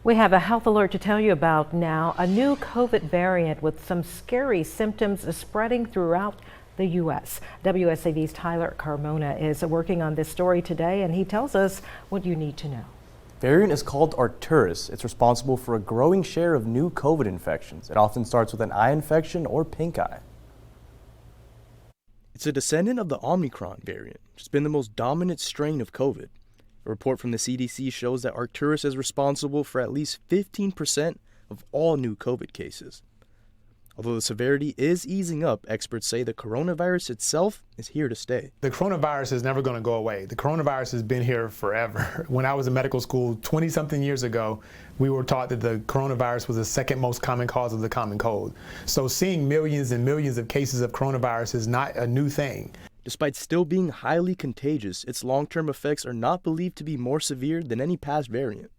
We have a health alert to tell you about now. A new COVID variant with some scary symptoms is spreading throughout the U.S. WSAV's Tyler Carmona is working on this story today, and he tells us what you need to know. The variant is called Arcturus. It's responsible for a growing share of new COVID infections. It often starts with an eye infection or pink eye. It's a descendant of the Omicron variant, which has been the most dominant strain of COVID. A report from the CDC shows that Arcturus is responsible for at least 15% of all new COVID cases. Although the severity is easing up, experts say the coronavirus itself is here to stay. The coronavirus is never going to go away. The coronavirus has been here forever. When I was in medical school 20-something years ago, we were taught that the coronavirus was the second most common cause of the common cold. So seeing millions and millions of cases of coronavirus is not a new thing. Despite still being highly contagious, its long-term effects are not believed to be more severe than any past variant.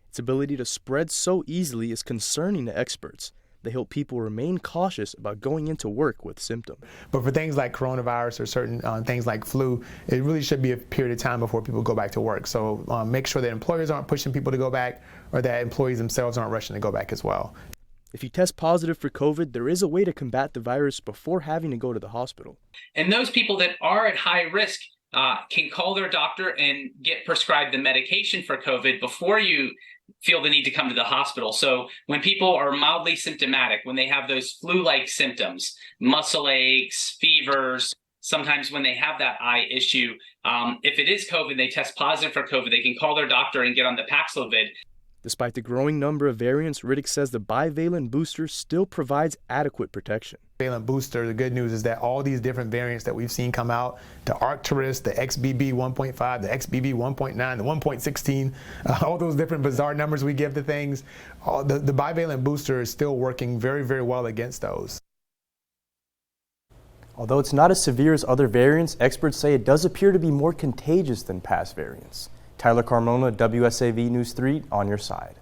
Its ability to spread so easily is concerning to experts. They hope people remain cautious about going into work with symptoms. But for things like coronavirus or certain things like flu, it really should be a period of time before people go back to work. So make sure that employers aren't pushing people to go back, or that employees themselves aren't rushing to go back as well. If you test positive for COVID, there is a way to combat the virus before having to go to the hospital. And those people that are at high risk can call their doctor and get prescribed the medication for COVID before you feel the need to come to the hospital. So when people are mildly symptomatic, when they have those flu-like symptoms, muscle aches, fevers, sometimes when they have that eye issue, if it is COVID, they test positive for COVID, they can call their doctor and get on the Paxlovid. Despite the growing number of variants, Riddick says the bivalent booster still provides adequate protection. Bivalent booster, the good news is that all these different variants that we've seen come out, the Arcturus, the XBB 1.5, the XBB 1.9, the 1.16, all those different bizarre numbers we give to things, the bivalent booster is still working very, very well against those. Although it's not as severe as other variants, experts say it does appear to be more contagious than past variants. Tyler Carmona, WSAV News 3, on your side.